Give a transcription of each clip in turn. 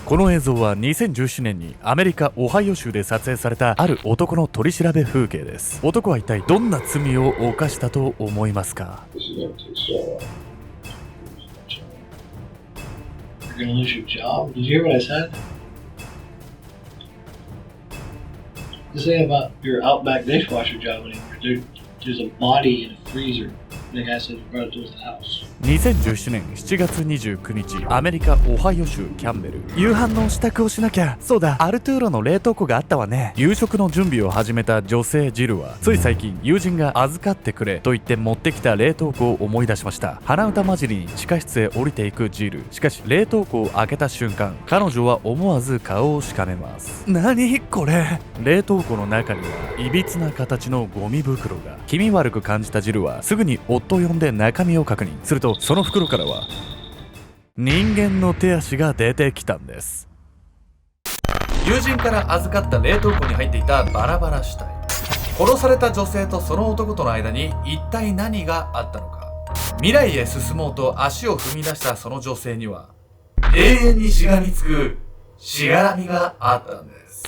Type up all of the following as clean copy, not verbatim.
この映像は2017年にアメリカ・オハイオ州で撮影されたある男の取り調べ風景です。男は一体どんな罪を犯したと思いますか？ You're gonna lose your job? Did you hear what I said? This ain't about your Outback dishwasher job anymore. There's a body in a freezer. The guy said he brought it to his house. 2017年7月29日、アメリカ・オハイオ州キャンベル。夕飯の支度をしなきゃ。そうだ、アルトゥーロの冷凍庫があったわね。夕食の準備を始めた女性ジルは、つい最近友人が預かってくれと言って持ってきた冷凍庫を思い出しました。鼻歌混じりに地下室へ降りていくジル。しかし冷凍庫を開けた瞬間、彼女は思わず顔をしかめます。何これ？冷凍庫の中にはいびつな形のゴミ袋が。気味悪く感じたジルはすぐに夫を呼んで中身を確認すると、その袋からは人間の手足が出てきたんです。友人から預かった冷凍庫に入っていたバラバラ死体。殺された女性とその男との間に一体何があったのか。未来へ進もうと足を踏み出したその女性には永遠にしがみつくしがらみがあったんです。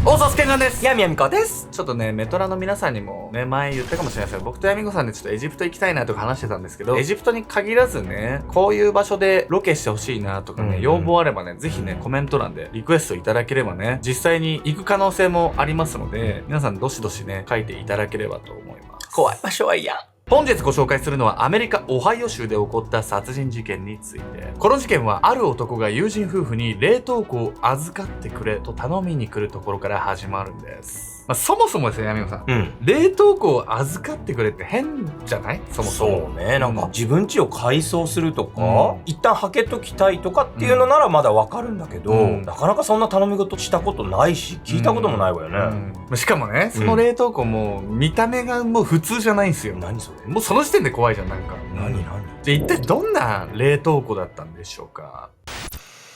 大沢健眼です。やみやみこです。ちょっとね、メトラの皆さんにもね、前言ったかもしれないですけど、僕とやみこさんでちょっとエジプト行きたいなとか話してたんですけど、エジプトに限らずね、こういう場所でロケしてほしいなとかね、要望あればね、ぜひね、コメント欄でリクエストいただければね、実際に行く可能性もありますので、皆さんどしどしね、書いていただければと思います。怖い場所は嫌。本日ご紹介するのはアメリカ・オハイオ州で起こった殺人事件について。この事件はある男が友人夫婦に冷凍庫を預かってくれと頼みに来るところから始まるんです。そもそもですね、ヤミオさん、冷凍庫を預かってくれって変じゃない？そもそも。そうね、なんか自分家を改装するとか、一旦はけときたいとかっていうのならまだわかるんだけど、なかなかそんな頼み事したことないし、聞いたこともないわよね。しかもね、その冷凍庫も見た目がもう普通じゃないんですよ。何それ？もうその時点で怖いじゃん、なんか。何？じゃあ一体どんな冷凍庫だったんでしょうか。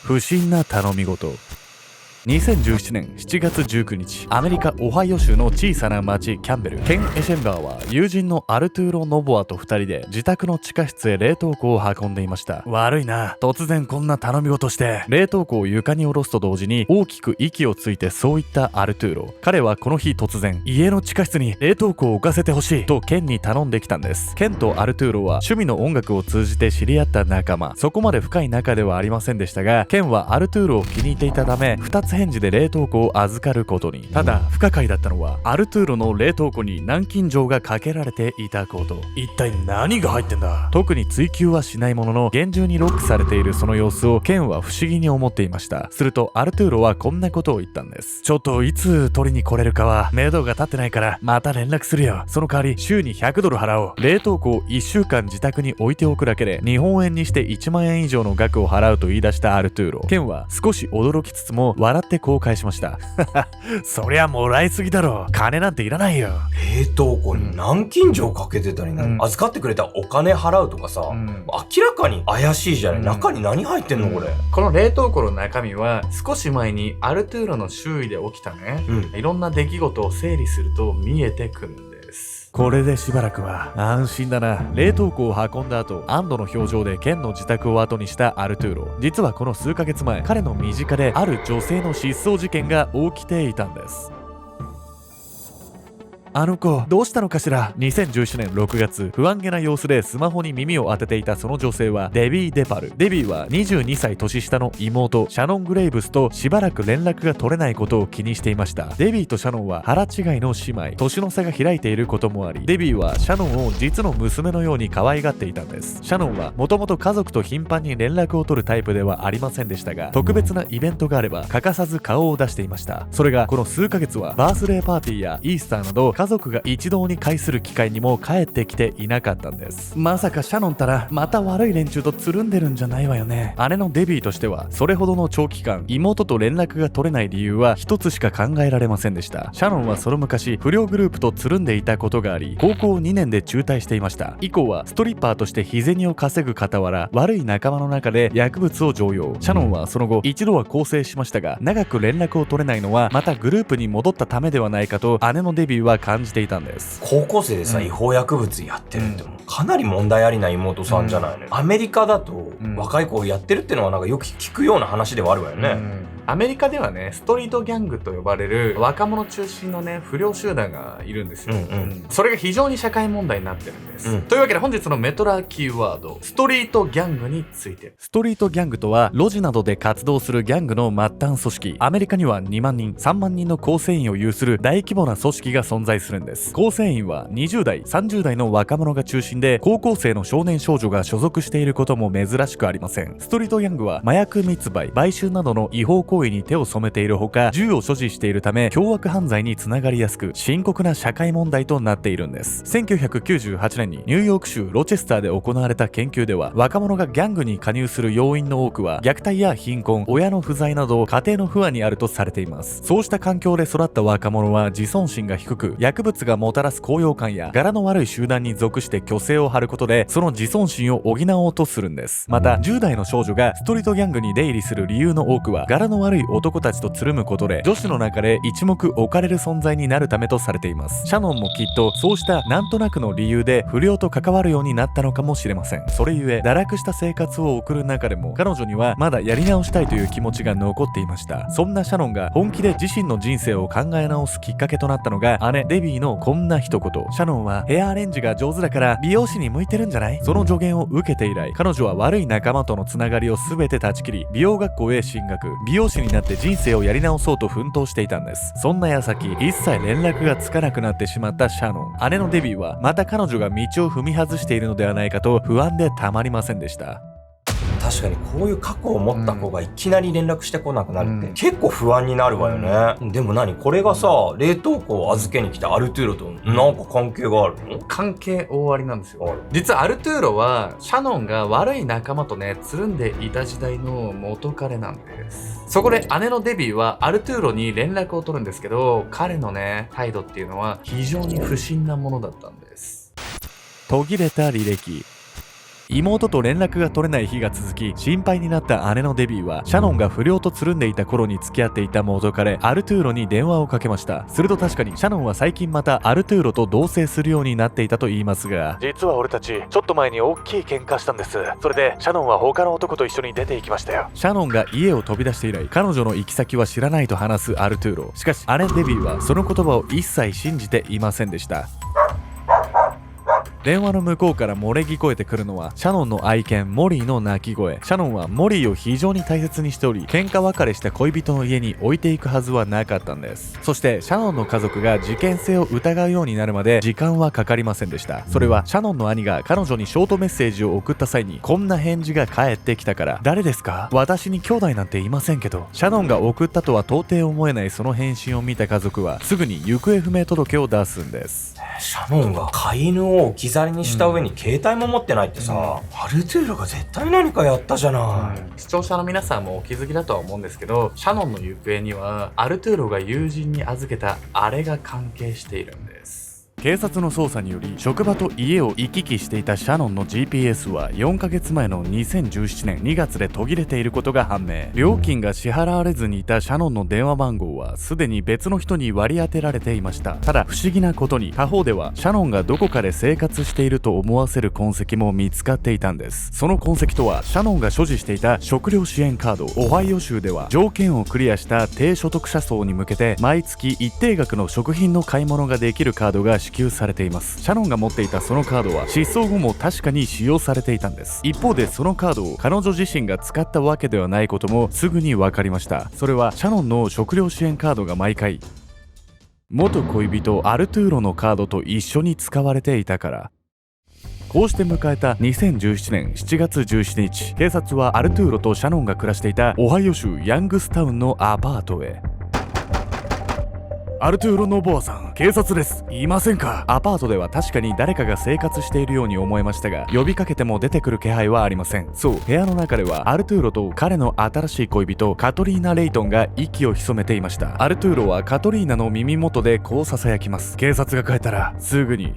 不審な頼み事。2017年7月19日、アメリカ・オハイオ州の小さな町キャンベル。ケン・エシェンバーは友人のアルトゥーロ・ノボアと2人で自宅の地下室へ冷凍庫を運んでいました。悪いな、突然こんな頼み事して。冷凍庫を床に下ろすと同時に大きく息をついてそう言ったアルトゥーロ。彼はこの日突然、家の地下室に冷凍庫を置かせてほしいとケンに頼んできたんです。ケンとアルトゥーロは趣味の音楽を通じて知り合った仲間。そこまで深い仲ではありませんでしたが、ケンはアルトゥーロを気に入っていたため、2つ返事で冷凍庫を預かることに。ただ不可解だったのは、アルトゥーロの冷凍庫に南京錠がかけられていたこと。一体何が入ってんだ。特に追求はしないものの、厳重にロックされているその様子をケンは不思議に思っていました。するとアルトゥーロはこんなことを言ったんです。ちょっといつ取りに来れるかは目処が立ってないからまた連絡するよ。その代わり週に100ドル払おう。冷凍庫を1週間自宅に置いておくだけで日本円にして1万円以上の額を払うと言い出したアルトゥーロ。ケンは少し驚きつつも笑ってこう返しました。そりゃもらいすぎだろ。金なんていらないよ。冷凍庫に南京錠かけてたりな、預かってくれたお金払うとかさ、明らかに怪しいじゃない。中に何入ってんのこれ。この冷凍庫の中身は少し前にアルトゥーロの周囲で起きたね、いろんな出来事を整理すると見えてくるんです。これでしばらくは安心だな。冷凍庫を運んだ後、安堵の表情でケンの自宅を後にしたアルトゥーロ。実はこの数ヶ月前、彼の身近である女性の失踪事件が起きていたんです。あの子どうしたのかしら。2017年6月、不安げな様子でスマホに耳を当てていたその女性はデビー・デパル。デビーは22歳年下の妹シャノン・グレイブスとしばらく連絡が取れないことを気にしていました。デビーとシャノンは腹違いの姉妹。年の差が開いていることもあり、デビーはシャノンを実の娘のように可愛がっていたんです。シャノンはもともと家族と頻繁に連絡を取るタイプではありませんでしたが、特別なイベントがあれば欠かさず顔を出していました。それがこの数ヶ月はバースデーパーティーやイースターなど家族が一堂に会する機会にも帰ってきていなかったんです。まさかシャノンたらまた悪い連中とつるんでるんじゃないわよね。姉のデビーとしてはそれほどの長期間妹と連絡が取れない理由は一つしか考えられませんでした。シャノンはその昔不良グループとつるんでいたことがあり、高校2年で中退していました。以降はストリッパーとして日銭を稼ぐ傍ら、悪い仲間の中で薬物を常用。シャノンはその後一度は更生しましたが、長く連絡を取れないのはまたグループに戻ったためではないかと姉のデビーは考感じていたんです。高校生でさ、違法薬物やってるってもうかなり問題ありな妹さんじゃないの、アメリカだと若い子やってるってのはなんかよく聞くような話ではあるわよね、アメリカではね、ストリートギャングと呼ばれる若者中心のね、不良集団がいるんですよ。それが非常に社会問題になってるんです。というわけで本日のメトラキーワード、ストリートギャングについて。ストリートギャングとは、路地などで活動するギャングの末端組織。アメリカには2万人、3万人の構成員を有する大規模な組織が存在するんです。構成員は20代、30代の若者が中心で、高校生の少年少女が所属していることも珍しくありません。ストリートギャングは麻薬密売、売春などの違法行為に手を染めているほか、銃を所持しているため凶悪犯罪につながりやすく、深刻な社会問題となっているんです。1998年にニューヨーク州ロチェスターで行われた研究では、若者がギャングに加入する要因の多くは虐待や貧困、親の不在など家庭の不安にあるとされています。そうした環境で育った若者は自尊心が低く、薬物がもたらす高揚感や柄の悪い集団に属して虚勢を張ることで、その自尊心を補おうとするんです。また10代の少女がストリートギャングに出入りする理由の多くは、柄の悪い男たちとつるむことで女子の中で一目置かれる存在になるためとされています。シャノンもきっとそうしたなんとなくの理由で不良と関わるようになったのかもしれません。それゆえ堕落した生活を送る中でも、彼女にはまだやり直したいという気持ちが残っていました。そんなシャノンが本気で自身の人生を考え直すきっかけとなったのが、姉デビーのこんな一言。シャノンはヘアアレンジが上手だから美容師に向いてるんじゃない？その助言を受けて以来、彼女は悪い仲間とのつながりを全て断ち切り、美容学校へ進学、美容師になって人生をやり直そうと奮闘していたんです。そんな矢先、一切連絡がつかなくなってしまったシャノン。姉のデビーはまた彼女が道を踏み外しているのではないかと不安でたまりませんでした。確かにこういう過去を持った子がいきなり連絡してこなくなるって結構不安になるわよね、でも何これがさ、冷凍庫を預けに来たアルトゥーロとなんか関係があるの？関係大ありなんですよ。実はアルトゥーロはシャノンが悪い仲間とねつるんでいた時代の元彼なんです。そこで姉のデビーはアルトゥーロに連絡を取るんですけど、彼のね態度っていうのは非常に不審なものだったんです。途切れた履歴。妹と連絡が取れない日が続き、心配になった姉のデビーはシャノンが不良とつるんでいた頃に付き合っていた元彼アルトゥーロに電話をかけました。すると確かにシャノンは最近またアルトゥーロと同棲するようになっていたと言いますが、実は俺たちちょっと前に大きい喧嘩したんです。それでシャノンは他の男と一緒に出て行きましたよ。シャノンが家を飛び出して以来、彼女の行き先は知らないと話すアルトゥーロ。しかし姉デビーはその言葉を一切信じていませんでした。電話の向こうから漏れ聞こえてくるのはシャノンの愛犬モリーの鳴き声。シャノンはモリーを非常に大切にしており、喧嘩別れした恋人の家に置いていくはずはなかったんです。そしてシャノンの家族が事件性を疑うようになるまで時間はかかりませんでした。それはシャノンの兄が彼女にショートメッセージを送った際にこんな返事が返ってきたから。誰ですか？私に兄弟なんていませんけど。シャノンが送ったとは到底思えないその返信を見た家族はすぐに行方不明届を出すんです。シャノンが飼い犬を置き去りにした上に携帯も持ってないってさ、アルトゥーロが絶対何かやったじゃない、視聴者の皆さんもお気づきだとは思うんですけど、シャノンの行方にはアルトゥーロが友人に預けたあれが関係しているんです。警察の捜査により職場と家を行き来していたシャノンの GPS は4ヶ月前の2017年2月で途切れていることが判明。料金が支払われずにいたシャノンの電話番号はすでに別の人に割り当てられていました。ただ不思議なことに他方ではシャノンがどこかで生活していると思わせる痕跡も見つかっていたんです。その痕跡とはシャノンが所持していた食料支援カード。オハイオ州では条件をクリアした低所得者層に向けて毎月一定額の食品の買い物ができるカードが支給されています。シャノンが持っていたそのカードは失踪後も確かに使用されていたんです。一方でそのカードを彼女自身が使ったわけではないこともすぐに分かりました。それはシャノンの食料支援カードが毎回元恋人アルトゥーロのカードと一緒に使われていたから。こうして迎えた2017年7月17日、警察はアルトゥーロとシャノンが暮らしていたオハイオ州ヤングスタウンのアパートへ。アルトゥーロのボアさん、警察です。いませんか？アパートでは確かに誰かが生活しているように思えましたが、呼びかけても出てくる気配はありません。そう、部屋の中ではアルトゥーロと彼の新しい恋人カトリーナ・レイトンが息を潜めていました。アルトゥーロはカトリーナの耳元でこう囁きます。警察が帰ったらすぐに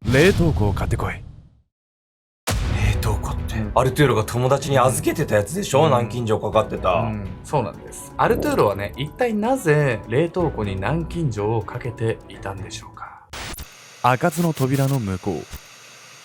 冷凍庫を買ってこい。冷凍庫って、アルトゥーロが友達に預けてたやつでしょ、南京錠かかってた、そうなんです。アルトゥーロはね、一体なぜ冷凍庫に南京錠をかけていたんでしょうか。開かずの扉の向こう。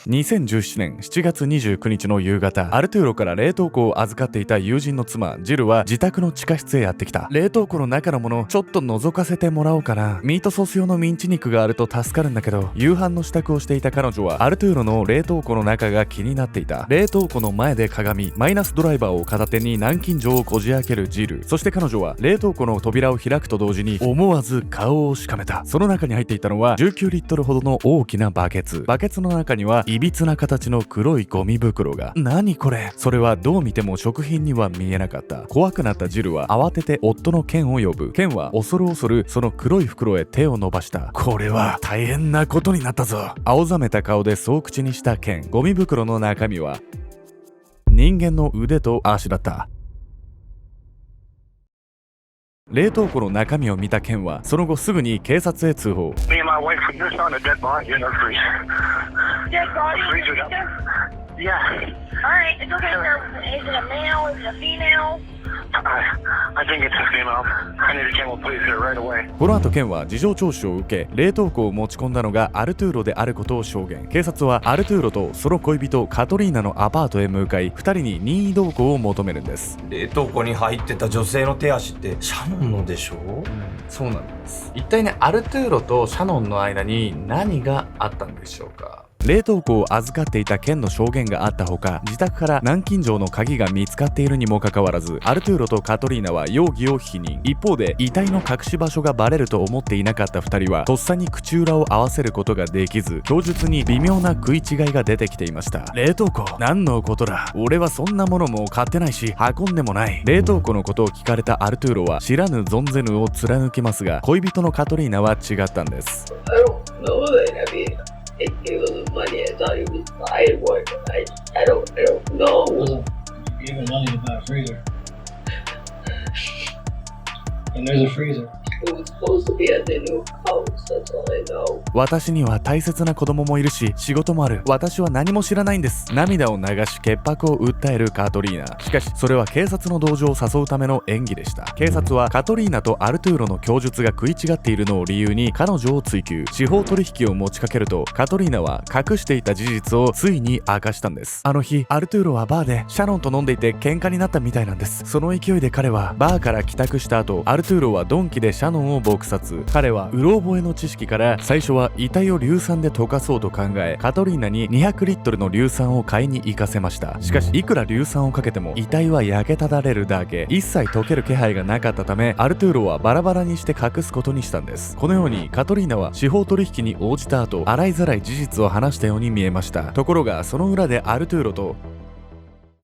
2017年7月29日の夕方、アルトゥーロから冷凍庫を預かっていた友人の妻ジルは自宅の地下室へやってきた。冷凍庫の中のものちょっと覗かせてもらおうかな。ミートソース用のミンチ肉があると助かるんだけど。夕飯の支度をしていた彼女はアルトゥーロの冷凍庫の中が気になっていた。冷凍庫の前でかがみ、マイナスドライバーを片手に南京錠をこじ開けるジル。そして彼女は冷凍庫の扉を開くと同時に思わず顔をしかめた。その中に入っていたのは19リットルほどの大きなバケツ。バケツの中にはいびつな形の黒いゴミ袋が。何これ。それはどう見ても食品には見えなかった。怖くなったジルは慌てて夫のケンを呼ぶ。ケンは恐る恐るその黒い袋へ手を伸ばした。これは大変なことになったぞ。青ざめた顔でそう口にしたケン。ゴミ袋の中身は人間の腕と足だった。冷凍庫の中身を見たケンはその後すぐに警察へ通報。 Me and my wife were just found a dead body in our freezer. Dead body in Freezer the down. freezer? Yeah. Alright, it's okay, sir. Is it a male? Is it a female? I think it's a female. I need a chemical police here right away. この後ケンは事情聴取を受け、冷凍庫を持ち込んだのがアルトゥーロであることを証言。警察はアルトゥーロとその恋人カトリーナのアパートへ向かい、2人に任意同行を求めるんです。冷凍庫に入ってた女性の手足ってシャノンのでしょ？そうなんです。一体ね、アルトゥーロとシャノンの間に何があったんでしょうか。冷凍庫を預かっていたケンの証言があったほか、自宅から南京錠の鍵が見つかっているにもかかわらず、アルトゥーロとカトリーナは容疑を否認。一方で遺体の隠し場所がバレると思っていなかった2人はとっさに口裏を合わせることができず、供述に微妙な食い違いが出てきていました。冷凍庫、何のことだ。俺はそんなものも買ってないし運んでもない。冷凍庫のことを聞かれたアルトゥーロは知らぬ存ぜぬを貫きますが、恋人のカトリーナは違ったんです。 I don't know that. I mean, it was money. I thought he was buying one. I don't know. Wasn't giving money to buy a freezer. And there's a freezer. It was supposed to be at the new house. That's all I know. 私には大切な子供もいるし仕事もある。私は何も知らないんです。涙を流し潔白を訴えるカトリーナ。しかしそれは警察の同情を誘うための演技でした。警察はカトリーナとアルトゥーロの供述が食い違っているのを理由に彼女を追及。司法取引を持ちかけるとカトリーナは隠していた事実をついに明かしたんです。あの日アルトゥーロはバーでシャノンと飲んでいて喧嘩になったみたいなんです。その勢いで彼はバーから帰宅した後、アルトゥーロは鈍器でシャノンを撲殺。彼はうろ覚えの知識から最初は遺体を硫酸で溶かそうと考え、カトリーナに200リットルの硫酸を買いに行かせました。しかしいくら硫酸をかけても遺体は焼けただれるだけ、一切溶ける気配がなかったため、アルトゥーロはバラバラにして隠すことにしたんです。このようにカトリーナは司法取引に応じた後、洗いざらい事実を話したように見えました。ところがその裏でアルトゥーロと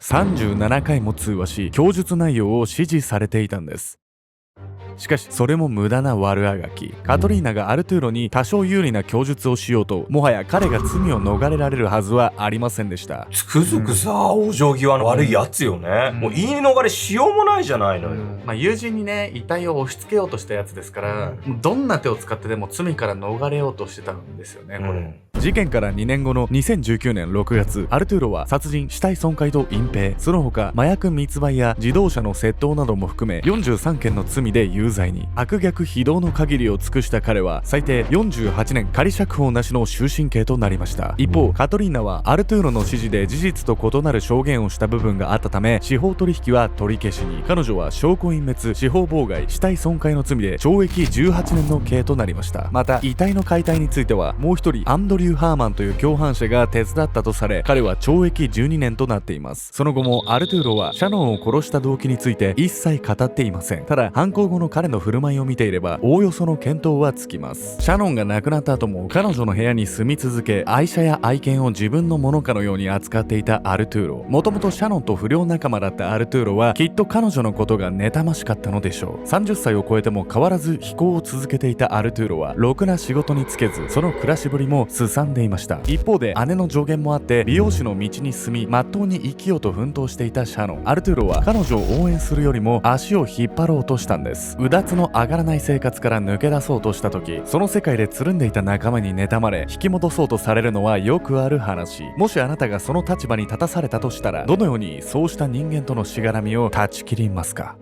37回も通話し、供述内容を指示されていたんです。しかしそれも無駄な悪あがき。カトリーナがアルトゥーロに多少有利な供述をしようと、もはや彼が罪を逃れられるはずはありませんでした。つくづくさ、お嬢際の悪いやつよね。もう言い逃れしようもないじゃないのよ。友人にね、遺体を押し付けようとしたやつですから、どんな手を使ってでも罪から逃れようとしてたんですよね、これ。事件から2年後の2019年6月、アルトゥーロは殺人、死体損壊と隠蔽、その他麻薬密売や自動車の窃盗なども含め43件の罪で有罪に。悪逆非道の限りを尽くした彼は最低48年仮釈放なしの終身刑となりました。一方カトリーナはアルトゥーロの指示で事実と異なる証言をした部分があったため、司法取引は取り消しに。彼女は証拠隠滅、司法妨害、死体損壊の罪で懲役18年の刑となりました。また遺体の解体についてはもう一人アンドリュー・ハーマンという共犯者が手伝ったとされ、彼は懲役12年となっています。その後もアルトゥーロはシャノンを殺した動機について一切語っていません。ただ犯行後の彼の振る舞いを見ていればおおよその見当はつきます。シャノンが亡くなった後も彼女の部屋に住み続け、愛車や愛犬を自分のものかのように扱っていたアルトゥーロ。もともとシャノンと不良仲間だったアルトゥーロはきっと彼女のことが妬ましかったのでしょう。30歳を超えても変わらず非行を続けていたアルトゥーロはろくな仕事に就けず、その暮らしぶりもすさんでいました。一方で姉の助言もあって美容師の道に進み、まっとうに生きようと奮闘していたシャノン。アルトゥーロは彼女を応援するよりも足を引っ張ろうとしたんです。うだつの上がらない生活から抜け出そうとした時、その世界でつるんでいた仲間に妬まれ引き戻そうとされるのはよくある話。もしあなたがその立場に立たされたとしたら、どのようにそうした人間とのしがらみを断ち切りますか。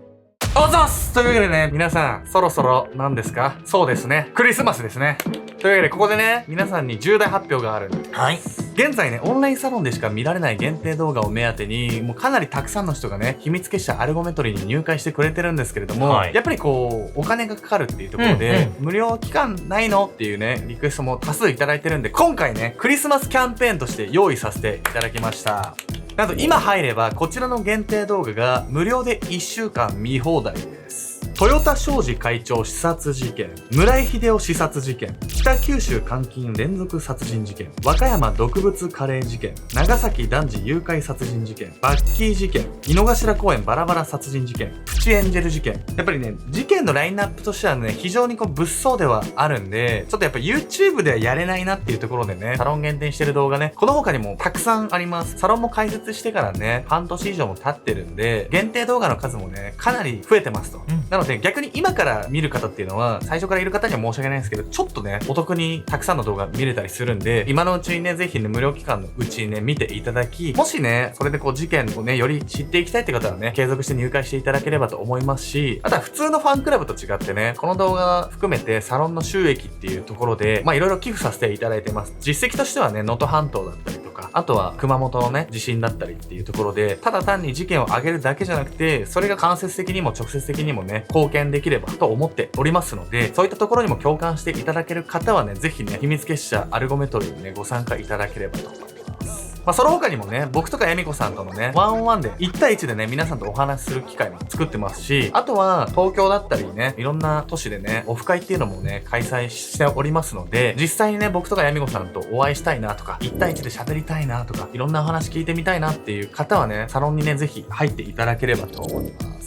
おざっすというわけでね、皆さん、そろそろ何ですか？そうですね。クリスマスですね。というわけで、ここでね、皆さんに重大発表がある。はい。現在ね、オンラインサロンでしか見られない限定動画を目当てに、もうかなりたくさんの人がね、秘密結社アルゴメトリに入会してくれてるんですけれども、はいやっぱりこう、お金がかかるっていうところで、無料期間ないのっていうね、リクエストも多数いただいてるんで、今回ね、クリスマスキャンペーンとして用意させていただきました。なんと今入れば、こちらの限定動画が無料で1週間見放題です。豊田商事会長刺殺事件、村井秀夫刺殺事件、北九州監禁連続殺人事件、和歌山毒物カレー事件、長崎男児誘拐殺人事件、バッキー事件、井の頭公園バラバラ殺人事件、プチエンジェル事件。やっぱりね、事件のラインナップとしてはね、非常にこう物騒ではあるんで、ちょっとやっぱ YouTube ではやれないなっていうところでね、サロン限定してる動画ね、この他にもたくさんあります。サロンも開設してからね、半年以上も経ってるんで、限定動画の数もね、かなり増えてますと。なので逆に今から見る方っていうのは、最初からいる方には申し訳ないんですけど、ちょっとね、お得にたくさんの動画見れたりするんで、今のうちにね、ぜひね、無料期間のうちにね、見ていただき、もしね、それでこう事件をね、より知っていきたいって方はね、継続して入会していただければと思いますし、あとは普通のファンクラブと違ってね、この動画含めてサロンの収益っていうところで、まあいろいろ寄付させていただいてます。実績としてはね、能登半島だったりとか、あとは熊本のね、地震だったりっていうところで、ただ単に事件を上げるだけじゃなくて、それが間接的にも直接的にもね、貢献できればと思っておりますので、そういったところにも共感していただける方はね、ぜひね、秘密結社アルゴメトリーにね、ご参加いただければと思います。まあ、その他にもね、僕とかヤミコさんとのね、ワンオンワンで1対1でね、皆さんとお話しする機会も作ってますし、あとは東京だったりね、いろんな都市でね、オフ会っていうのもね、開催しておりますので、実際にね、僕とかヤミコさんとお会いしたいなとか、1対1で喋りたいなとか、いろんなお話聞いてみたいなっていう方はね、サロンにね、ぜひ入っていただければと思います。